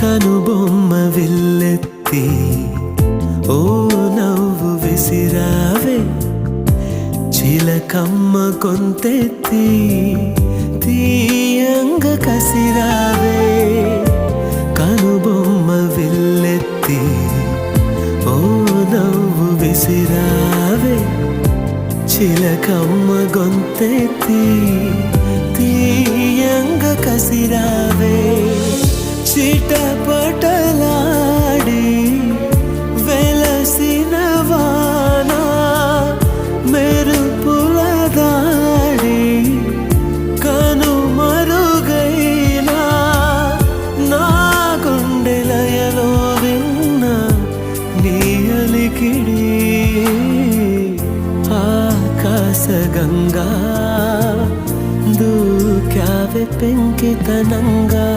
కనుబొమ్మ విల్లెత్తి ఓ నవ్వు విసిరావే చిలకమ్మ కొంతెత్తి తీయంగ కసిరావే కనుబొమ్మ విల్లెత్తి ఓ నవ్వు విసిరావే చిలకమ్మ గొంతెత్తి తీయంగ కసిరావే చిటపటలాడి వెలసిన వాన మెరుపుల దాడి కనుమరుగైనా నా గుండెలయలో విన్న నీ అలికిడి ఆకాశగంగా దూకావె పెంకితనంగా